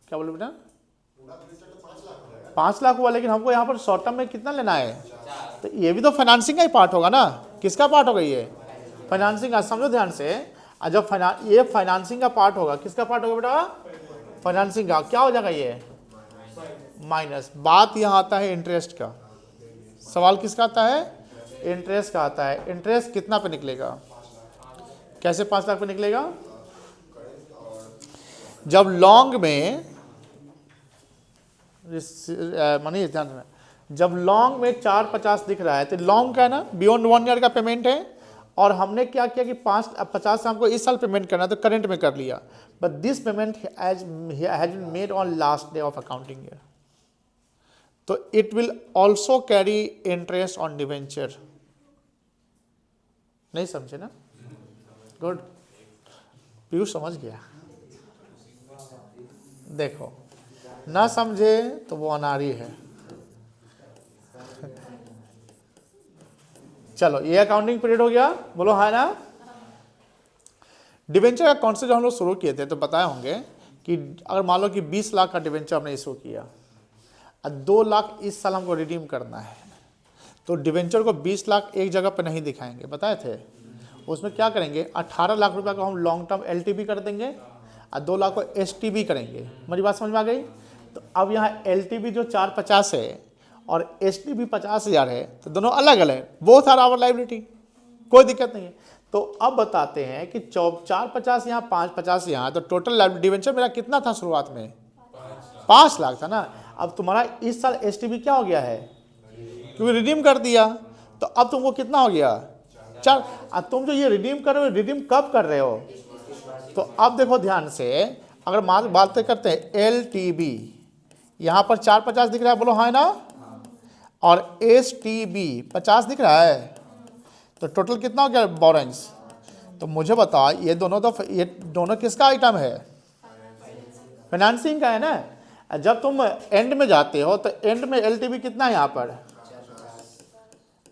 क्या बोले बेटा, 5 लाख हुआ, लेकिन हमको यहाँ पर शॉर्ट टर्म में कितना लेना है, तो ये भी तो फाइनेंसिंग का ही पार्ट होगा ना। किसका पार्ट होगा ये, फाइनेंसिंग का। समझो ध्यान से, जब ये फाइनेंसिंग का पार्ट होगा, किसका पार्ट होगा बेटा, फाइनेंसिंग का। क्या हो जाएगा ये माइनस। बात यहाँ आता है इंटरेस्ट का, सवाल किसका आता है, इंटरेस्ट का आता है। इंटरेस्ट कितना पे निकलेगा, कैसे 5 लाख पे निकलेगा, जब लॉन्ग में मनी ध्यान में, जब लॉन्ग में 450 दिख रहा है, तो लॉन्ग का है ना, बियॉन्ड 1 ईयर का पेमेंट है, और हमने क्या किया कि 50 हमको इस साल पेमेंट करना है, तो करंट में कर लिया। But this payment has been made on last day of accounting year, तो it will also carry interest on debenture. नहीं समझे ना, गुड, पीयूष समझ गया। देखो ना समझे तो वो अनाड़ी है। चलो ये अकाउंटिंग पीरियड हो गया, बोलो हाँ ना। डिवेंचर का कॉन्सेप्ट हम लोग शुरू किए थे, तो बताए होंगे कि अगर मान लो कि 20 लाख का डिवेंचर हमने इशू किया, और 2 लाख इस साल हमको रिडीम करना है, तो डिवेंचर को 20 लाख एक जगह पर नहीं दिखाएंगे, बताए थे। उसमें क्या करेंगे, 18 लाख रुपया को हम लॉन्ग टर्म LTB कर देंगे, और 2 लाख को STB करेंगे। मेरी बात समझ में आ गई। तो अब यहाँ LTB जो 450 है और STB 50,000 है, तो दोनों अलग अलग, बोथ आर आवर लायबिलिटी, कोई दिक्कत नहीं है। तो अब बताते हैं कि 450 यहाँ, 550 यहाँ, तो टोटल डिवेंचर मेरा कितना था शुरुआत में, 5 लाख था ना। अब तुम्हारा इस साल STB क्या हो गया है, क्योंकि रिडीम कर दिया, तो अब तुमको कितना हो गया 4। अब तुम जो ये रिडीम कर रहे हो, रिडीम कब कर रहे हो, तो अब देखो ध्यान से, अगर बात करते हैं LTB, यहाँ पर 450 दिख रहा है, बोलो हाँ ना, और STB 50 दिख रहा है, तो टोटल कितना हो गया बोरेंग्स। तो मुझे बता, ये दोनों किसका आइटम है, फाइनेंसिंग का है ना। जब तुम एंड में जाते हो, तो एंड में LTB कितना है यहाँ पर,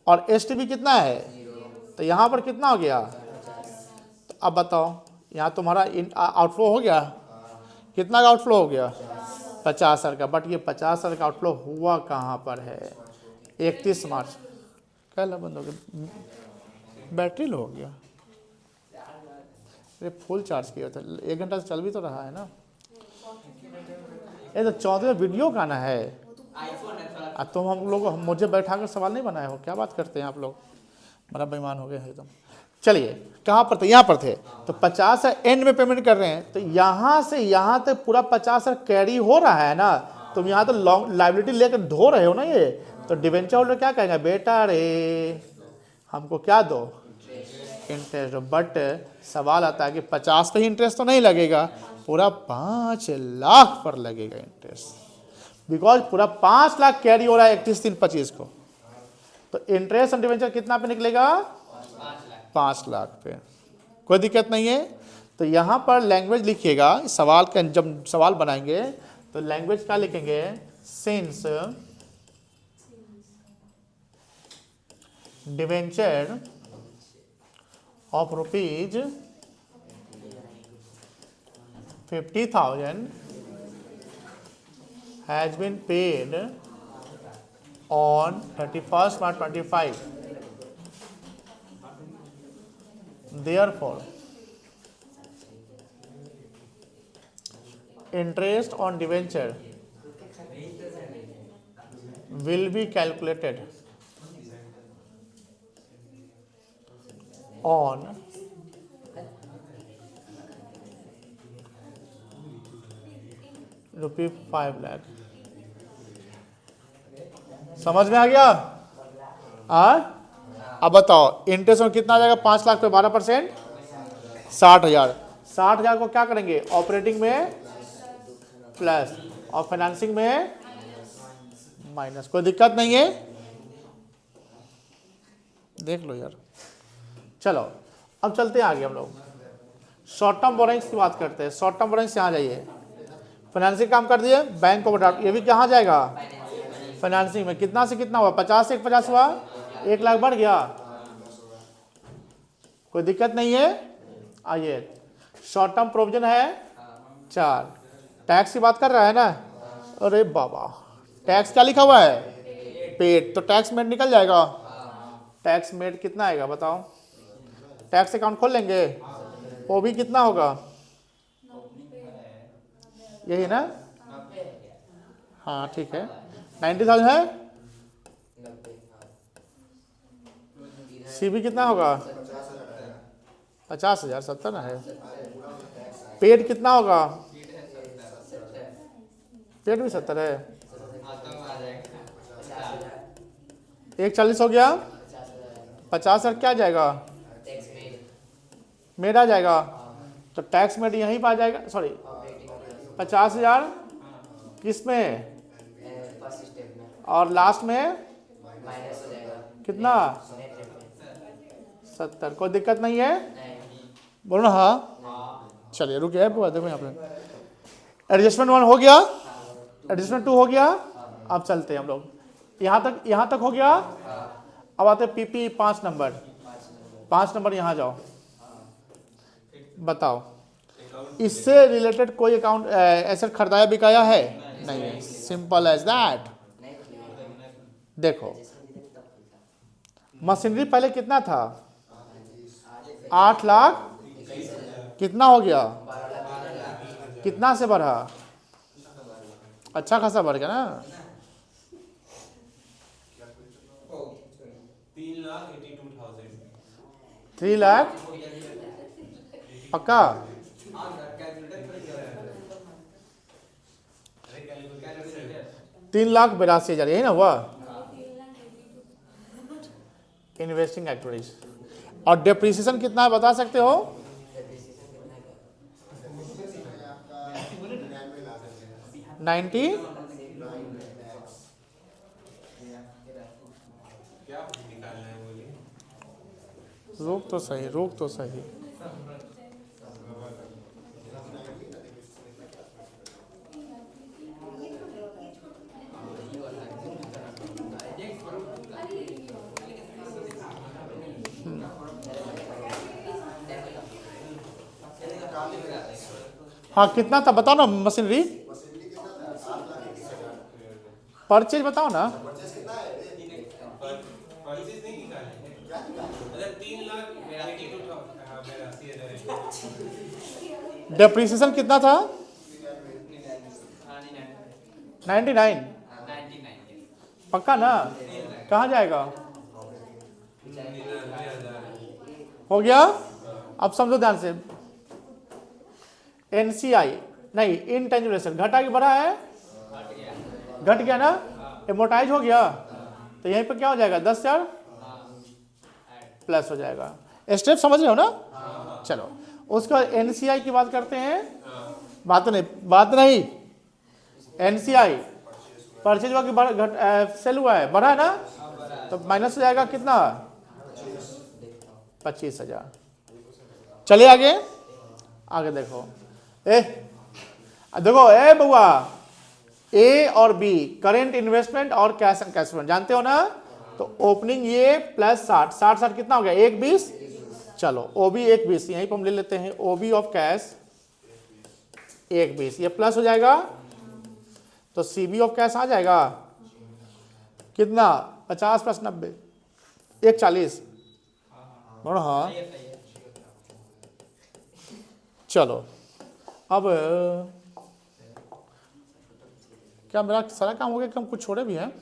और STB कितना है, तो यहाँ पर कितना हो गया। तो अब बताओ, यहाँ तुम्हारा आउटफ्लो हो गया, कितना का आउटफ्लो हो गया, 50,000 का। बट ये 50,000 का आउटफ्लो हुआ कहाँ पर है, 31 मार्च। कल बंद हो गया, बैटरी लो हो गया, अरे फुल चार्ज किया था, 1 घंटा से चल भी तो रहा है ना। ये तो 14 वीडियो का ना है, तुम हम लोग मुझे बैठा कर सवाल नहीं बनाए हो, क्या बात करते हैं आप लोग, बड़ा बेईमान हो गए हैं एकदम। चलिए कहाँ पर थे, यहाँ पर थे, तो 50 एंड में पेमेंट कर रहे हैं, तो यहाँ से यहाँ तक पूरा 50 कैरी हो रहा है ना। तुम यहाँ तो लॉन्ग लाइबिलिटी लेकर ढो रहे हो ना ये, तो डिवेंचर होल्डर क्या कहेंगे, बेटा रे हमको क्या दो, इंटरेस्ट दो। बट सवाल आता है कि 50 पे ही इंटरेस्ट तो नहीं लगेगा, पूरा 5 लाख पर लगेगा इंटरेस्ट, बिकॉज पूरा 5 लाख कैरी हो रहा है 31/3/25 को। तो इंटरेस्ट ऑन डिवेंचर कितना पे निकलेगा, 5 लाख पे। कोई दिक्कत नहीं है। तो यहाँ पर लैंग्वेज लिखिएगा, सवाल का जब सवाल बनाएंगे तो लैंग्वेज क्या लिखेंगे, since debenture of rupees 50,000 has been paid on 31st March 25. Therefore, interest on debenture will be calculated on ₹5 lakh. समझ में आ गया? अब बताओ इंटरेस्ट में कितना आ जाएगा, 5 लाख पे 12%, 60,000। 60,000 को क्या करेंगे, ऑपरेटिंग में प्लस और फाइनेंसिंग में माइनस। कोई दिक्कत नहीं है, देख लो यार। चलो अब चलते हैं आगे, हम लोग शॉर्ट टर्म बोरोइंग्स की बात करते हैं। शॉर्ट टर्म बोरोइंग्स यहाँ जाइए, फाइनेंसिंग काम कर दिए, बैंक ओवरड्राफ्ट, ये भी कहाँ जाएगा, फाइनेंसिंग में। कितना से कितना हुआ, 50 से 50 हुआ, 1 लाख बढ़ गया, कोई दिक्कत नहीं है। आइए शॉर्ट टर्म प्रोविजन है 4। टैक्स की बात कर रहा है ना, अरे बाबा टैक्स क्या लिखा हुआ है, पेड, तो टैक्स मेड निकल जाएगा। टैक्स मेड कितना आएगा बताओ, टैक्स अकाउंट खोल लेंगे, वो भी कितना होगा, यही ना, हाँ ठीक है, 90,000 है। सीबी कितना होगा, 50,000, 70 ना है। पेड कितना होगा, पेड भी 70 है, 140 हो गया, 50 क्या जाएगा, मेड आ जाएगा, तो टैक्स मेड यहीं पर आ जाएगा, सॉरी 50,000 किस में, और लास्ट में कितना, 70। कोई दिक्कत नहीं है, बोलो ना हाँ। चलिए रुकिए, देखो यहाँ पे एडजस्टमेंट 1 हो गया, एडजस्टमेंट 2 हो गया। अब चलते हैं हम लोग, यहाँ तक हो गया। अब आते पीपी 5 नंबर, 5 नंबर यहाँ जाओ, बताओ इससे रिलेटेड कोई अकाउंट एसेट खरीदाया बिकाया है, नहीं है, सिंपल एज दैट। देखो मशीनरी पहले कितना था, 8 लाख, कितना हो गया, कितना से बढ़ा, अच्छा खासा बढ़ गया ना, 3 लाख पक्का, 3,82,000 यही ना हुआ। इन्वेस्टिंग एक्टिविटीज, और डेप्रिसिएशन कितना है बता सकते हो, 90, रुक तो सही, रुक तो सही, हाँ कितना था बताओ ना, मशीनरी परचेज बताओ ना, डेप्रिसिएशन कितना था, 99 पक्का ना, कहाँ जाएगा, हो गया। अब समझो ध्यान से, एनसीआई नहीं, इनटेंजिबल एसेट घटा कि बढ़ा है, घट गया ना, एमोटाइज हो गया, तो यहीं पर क्या हो जाएगा 10,000, प्लस हो जाएगा। स्टेप समझ रहे हो ना? चलो उसके बाद एनसीआई की बात करते हैं। बात नहीं एनसीआई परचेज हुआ कि सेल हुआ है, बढ़ा है ना, तो माइनस हो जाएगा कितना 25,000। चलिए आगे देखो। देखो बउआ, ए और बी करेंट इन्वेस्टमेंट और कैश एंड कैश फ्लो जानते हो ना। तो ओपनिंग ये प्लस 60 कितना हो गया 120। चलो ओबी 120 यहीं पर हम ले लेते हैं, ओबी ऑफ कैश 120 ये प्लस हो जाएगा, तो सीबी ऑफ कैश आ जाएगा कितना 50 + 90 140। हाँ चलो अब क्या मेरा सारा काम हो गया कि हम कुछ छोड़े भी हैं?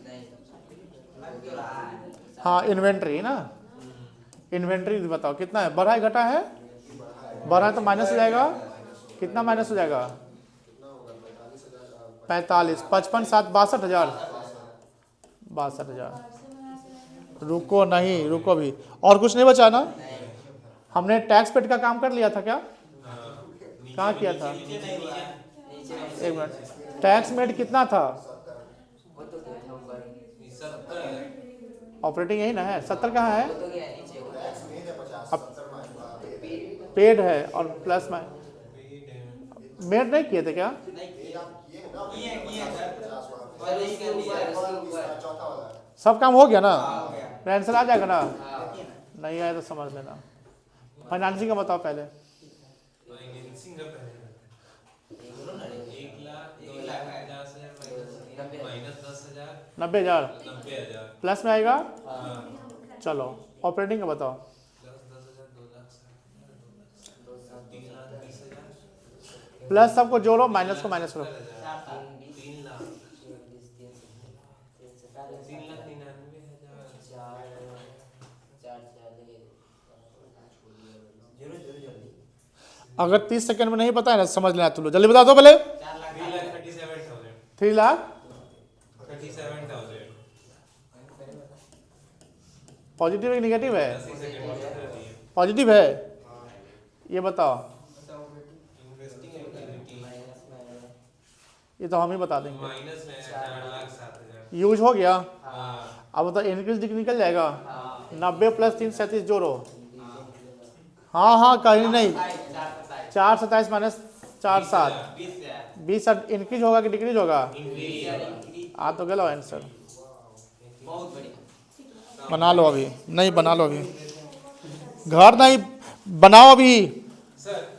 हाँ इन्वेंट्री ना, इन्वेंट्री बताओ कितना है, बढ़ा है घटा है? बढ़ा है तो माइनस हो जाएगा, कितना माइनस हो जाएगा 45, 55 7 62,000। 62,000। रुको नहीं, रुको भी और कुछ नहीं बचा ना। हमने टैक्स पेड का काम कर लिया था क्या? कहाँ किया था? एक मिनट, टैक्स मेड कितना था? ऑपरेटिंग यही ना है, 70 कहाँ है? अब पेड है और प्लस में मेड नहीं किए थे क्या? सब काम हो गया ना, आंसर आ जाएगा ना? नहीं आया तो समझ लेना। फाइनेंसिंग का बताओ पहले। फाइनेंसिंग का पहले 1,50,000 90,000 90,000 प्लस में आएगा। चलो ऑपरेटिंग का बताओ। प्लस सबको जोड़ो, माइनस को माइनस करो। 3,93,000 अगर 30 सेकंड में नहीं पता है ना समझ लेना, तुम लोग जल्दी बता दो पहले। 3,37,000 पॉजिटिव है निगेटिव है? पॉजिटिव है, ये बताओ। ये तो हम ही बता देंगे। माइनस में 4,07,000 यूज हो गया। अब बताओ इंक्रीज निकल जाएगा। 90 + 3 37 जोड़ो। हाँ कहीं नहीं, 4 27 - 4 7 20 इंक्रीज होगा कि डिक्रीज होगा? आ तो गया आंसर। बना लो अभी, नहीं बना लो अभी, घर नहीं बनाओ अभी। सर